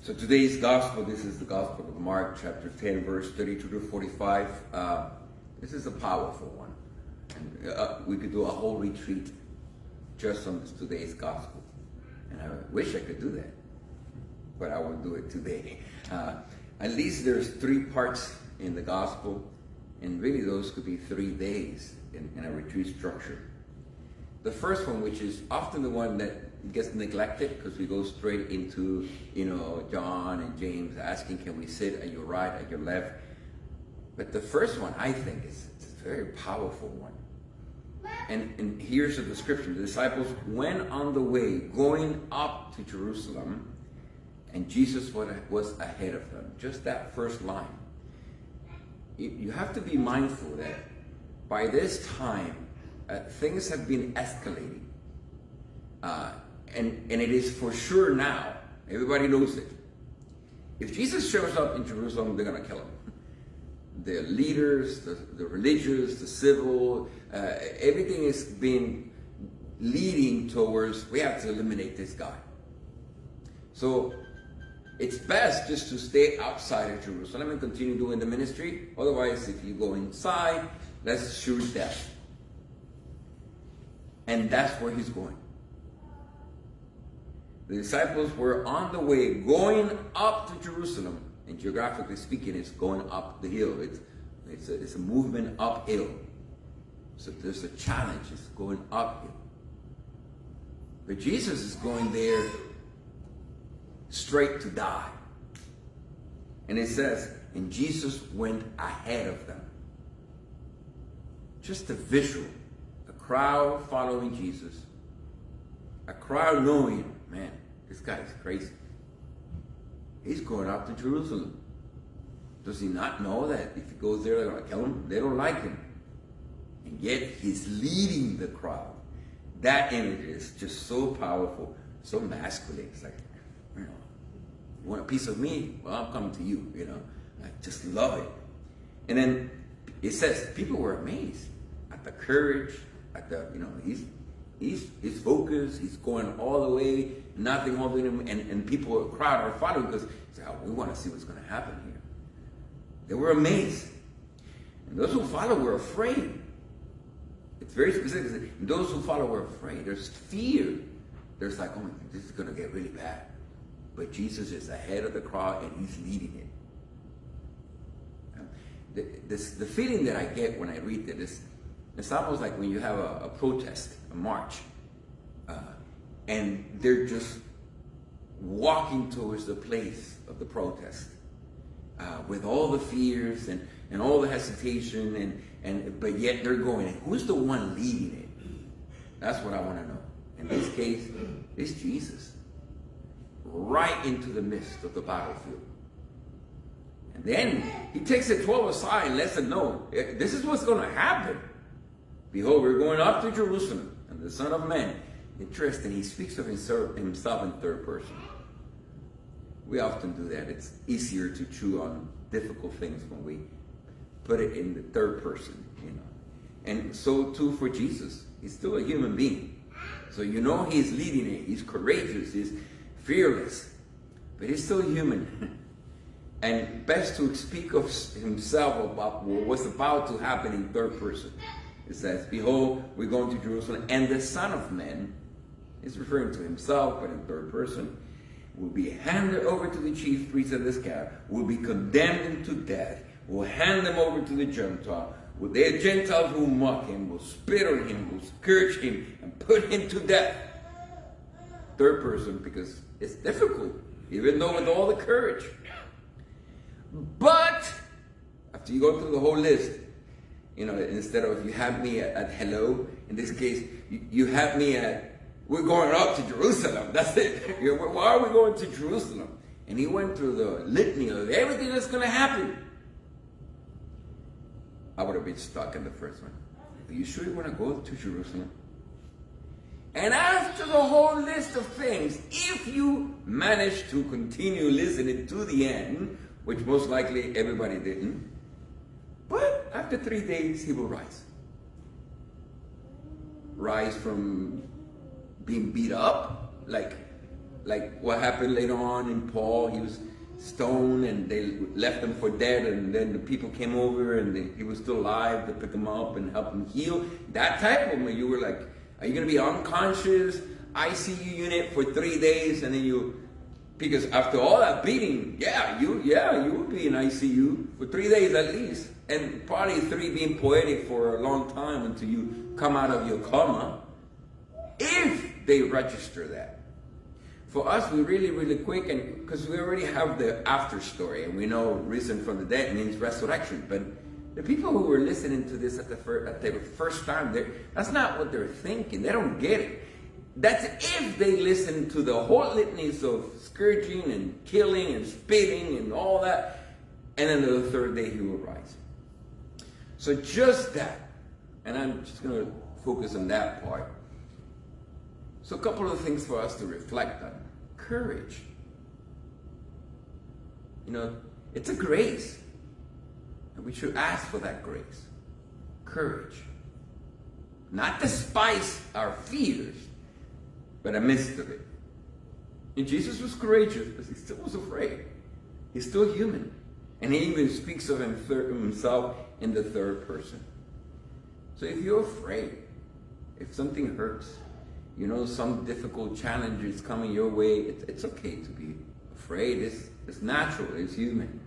So today's gospel, this is the Gospel of Mark, chapter 10, verse 32 to 45. This is a powerful one. And we could do a whole retreat just on today's gospel. And I wish I could do that, but I won't do it today. At least there's 3 parts in the gospel, and really those could be 3 days in a retreat structure. The first one, which is often the one that gets neglected because we go straight into, John and James asking, can we sit at your right, at your left? But the first one, I think, is a very powerful one. And here's the description. The disciples went on the way going up to Jerusalem, and Jesus was ahead of them. Just that first line. You have to be mindful that by this time, things have been escalating. And it is for sure now. Everybody knows it. If Jesus shows up in Jerusalem, they're going to kill him. The leaders, the religious, the civil, everything is being leading towards, we have to eliminate this guy. So it's best just to stay outside of Jerusalem and continue doing the ministry. Otherwise, if you go inside, let's shoot death. And that's where he's going. The disciples were on the way going up to Jerusalem. And geographically speaking, it's going up the hill. It's a movement uphill. So there's a challenge. It's going uphill. But Jesus is going there straight to die. And it says, and Jesus went ahead of them. Just a visual. A crowd following Jesus. A crowd knowing, man, this guy is crazy. He's going up to Jerusalem. Does he not know that if he goes there, they're going to kill him? They don't like him. And yet he's leading the crowd. That image is just so powerful, so masculine. It's like, you want a piece of me? Well, I'm coming to you, I just love it. And then it says people were amazed at the courage, at the, he's focused, he's going all the way, nothing holding him, and people, a crowd are following because we want to see what's going to happen here. They were amazed. And those who follow were afraid. It's very specific. Those who follow were afraid. There's fear. There's like, oh, this is going to get really bad. But Jesus is ahead of the crowd and he's leading it. The feeling that I get when I read this, it's almost like when you have a protest, a march, and they're just walking towards the place of the protest with all the fears and all the hesitation, but yet they're going. And who's the one leading it? That's what I want to know. In this case, it's Jesus, right into the midst of the battlefield. And then he takes the 12 aside and lets them know, this is what's going to happen. Behold, we're going up to Jerusalem, and the Son of Man. Interesting, he speaks of himself in 3rd person. We often do that. It's easier to chew on difficult things when we put it in the 3rd person, And so too for Jesus. He's still a human being. So he's leading it. He's courageous. He's fearless. But he's still human. And best to speak of himself about what's about to happen in 3rd person. It says, behold, we're going to Jerusalem, and the Son of Man, is referring to himself, but in 3rd person, will be handed over to the chief priests of this camp, will be condemned to death, will hand them over to the Gentile. The Gentiles will mock him, will spit on him, will scourge him, and put him to death. 3rd person, because it's difficult, even though with all the courage. But, after you go through the whole list, instead of you have me at hello, in this case, you have me at, we're going up to Jerusalem. That's it. Why are we going to Jerusalem? And he went through the litany of everything that's going to happen. I would have been stuck in the first one. Are you sure you want to go to Jerusalem? And after the whole list of things, if you manage to continue listening to the end, which most likely everybody didn't, but after 3 days, he will rise. Rise from being beat up, like like what happened later on in Paul. He was stoned and they left him for dead, and then the people came over and he was still alive to pick him up and help him heal. That type of moment, you were like, are you going to be unconscious, ICU unit for 3 days, and then because after all that beating, you would be in ICU for 3 days at least, and probably 3 being poetic for a long time until you come out of your coma, if they register that. For us, we really quick, and because we already have the after story, and we know risen from the dead means resurrection, but the people who were listening to this at the first time, that's not what they're thinking. They don't get it. That's if they listen to the whole litanies of scourging and killing and spitting and all that, and then the third day he will rise. So just that, and I'm just going to focus on that part. So a couple of things for us to reflect on. Courage. It's a grace, and we should ask for that grace. Courage. Not despise our fears, but amidst of it. And Jesus was courageous, but he still was afraid. He's still human. And he even speaks of himself in the third person. So if you're afraid, if something hurts, some difficult challenge is coming your way, it's okay to be afraid. It's natural, it's human.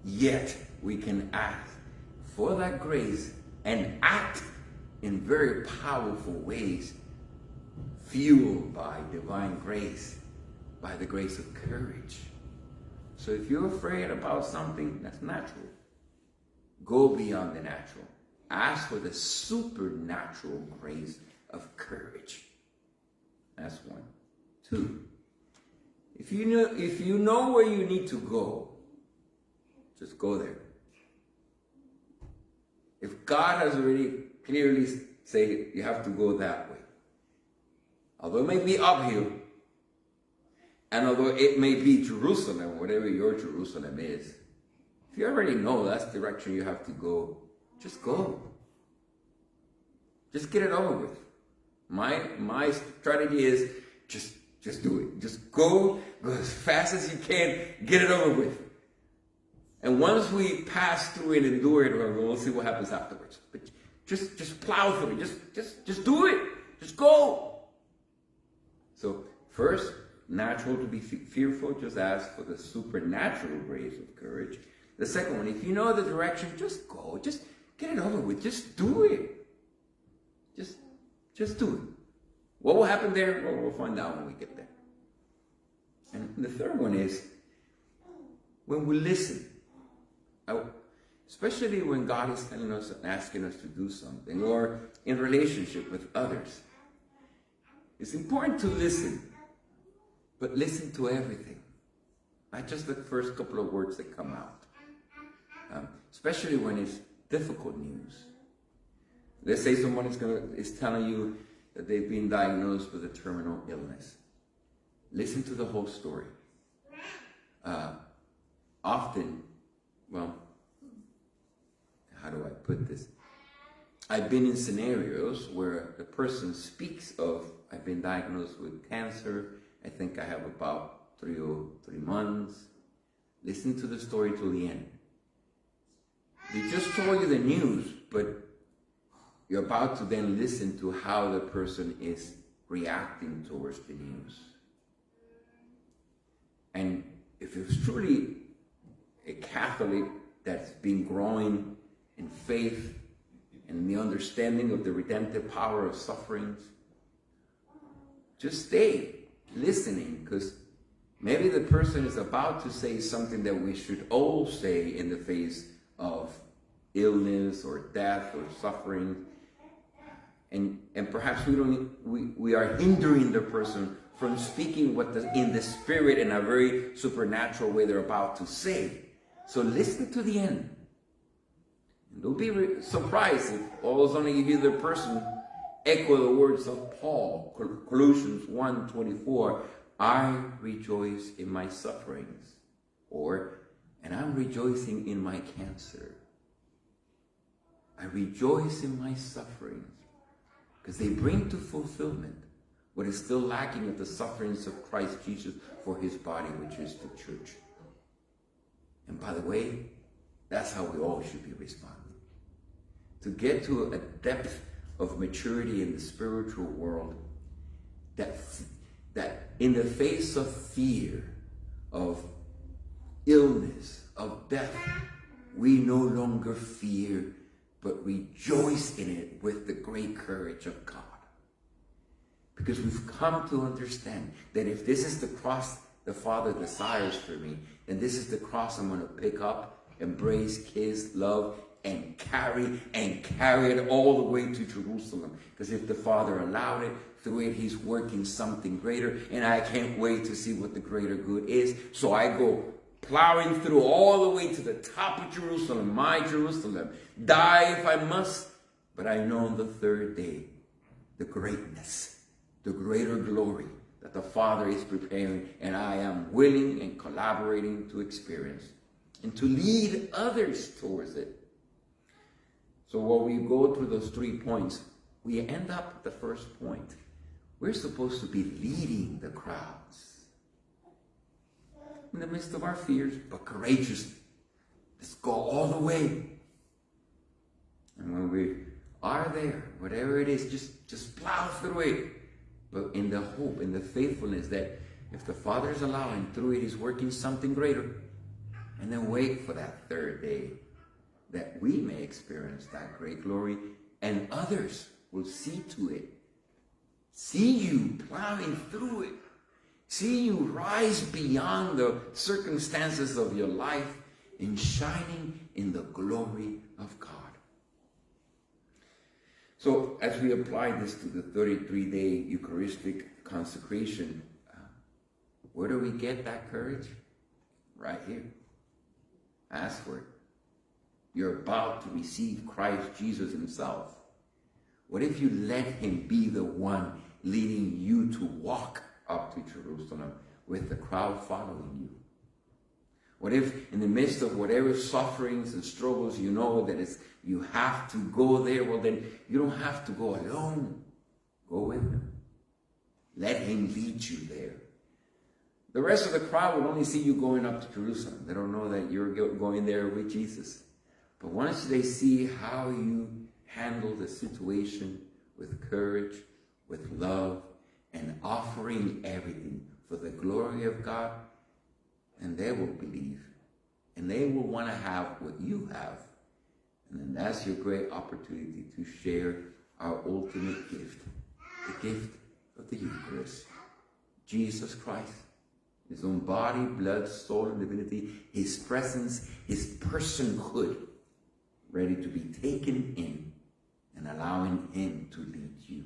Yet we can ask for that grace and act in very powerful ways, fueled by divine grace, by the grace of courage. So if you're afraid about something, that's natural. Go beyond the natural. Ask for the supernatural grace of courage. That's 1. 2, if you know where you need to go, just go there. If God has already clearly said you have to go that way, although it may be uphill, and although it may be Jerusalem, whatever your Jerusalem is, if you already know that's the direction you have to go, just go. Just get it over with. My strategy is just do it. Just go as fast as you can, get it over with. And once we pass through it, endure it, we'll see what happens afterwards. But just plow through it. Just do it. Just go. So first, natural to be fearful, just ask for the supernatural grace of courage. The second one, if you know the direction, just go. Just get it over with. Just do it. Just do it. What will happen there? Well, we'll find out when we get there. And the third one is when we listen. Especially when God is telling us and asking us to do something, or in relationship with others. It's important to listen, but listen to everything. Not just the first couple of words that come out. Especially when it's difficult news. Let's say someone is telling you that they've been diagnosed with a terminal illness. Listen to the whole story. Often, well, how do I put this? I've been in scenarios where the person speaks of, I've been diagnosed with cancer. I think I have about 3 months. Listen to the story till the end. They just told you the news, but you're about to then listen to how the person is reacting towards the news. And if it's truly a Catholic that's been growing in faith and the understanding of the redemptive power of sufferings, just stay listening, because maybe the person is about to say something that we should all say in the face of illness or death or suffering. And perhaps we are hindering the person from speaking in the spirit in a very supernatural way they're about to say. So listen to the end. And don't be surprised if all of a sudden you hear the person echo the words of Paul, Colossians 1:24, I rejoice in my sufferings, and I'm rejoicing in my cancer. I rejoice in my sufferings, because they bring to fulfillment what is still lacking of the sufferings of Christ Jesus for his body, which is the church. And by the way, that's how we all should be responding. To get to a depth of maturity in the spiritual world, that in the face of fear, of illness, of death, we no longer fear, but rejoice in it with the great courage of God. Because we've come to understand that if this is the cross the Father desires for me, then this is the cross I'm going to pick up, embrace, kiss, love, and carry it all the way to Jerusalem. Because if the Father allowed it, through it he's working something greater, and I can't wait to see what the greater good is. So I go plowing through all the way to the top of Jerusalem, my Jerusalem. Die if I must, but I know on the third day the greatness, the greater glory that the Father is preparing, and I am willing and collaborating to experience and to lead others towards it. So while we go through those 3 points, we end up at the first point. We're supposed to be leading the crowds in the midst of our fears, but courageously. Let's go all the way. And when we are there, whatever it is, just plow through it. But in the hope, in the faithfulness that if the Father is allowing, through it, he's working something greater. And then wait for that third day, that we may experience that great glory, and others will see to it. See you plowing through it. See you rise beyond the circumstances of your life and shining in the glory of God. So as we apply this to the 33-day Eucharistic consecration, where do we get that courage? Right here. Ask for it. You're about to receive Christ Jesus himself. What if you let him be the one leading you to walk up to Jerusalem with the crowd following you? What if in the midst of whatever sufferings and struggles you know that you have to go there? Well, then you don't have to go alone. Go with him. Let him lead you there. The rest of the crowd will only see you going up to Jerusalem. They don't know that you're going there with Jesus. But once they see how you handle the situation with courage, with love, and offering everything for the glory of God, and they will believe. And they will want to have what you have. And then that's your great opportunity to share our ultimate gift, the gift of the Eucharist. Jesus Christ, his own body, blood, soul, and divinity, his presence, his personhood, ready to be taken in and allowing him to lead you.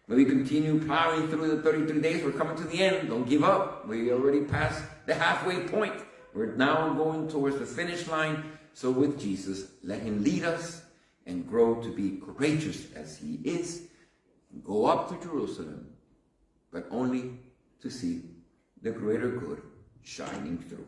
When we continue plowing through the 33 days, we're coming to the end. Don't give up. We already passed the halfway point. We're now going towards the finish line. So with Jesus, let him lead us and grow to be courageous as he is. Go up to Jerusalem, but only to see the greater good shining through.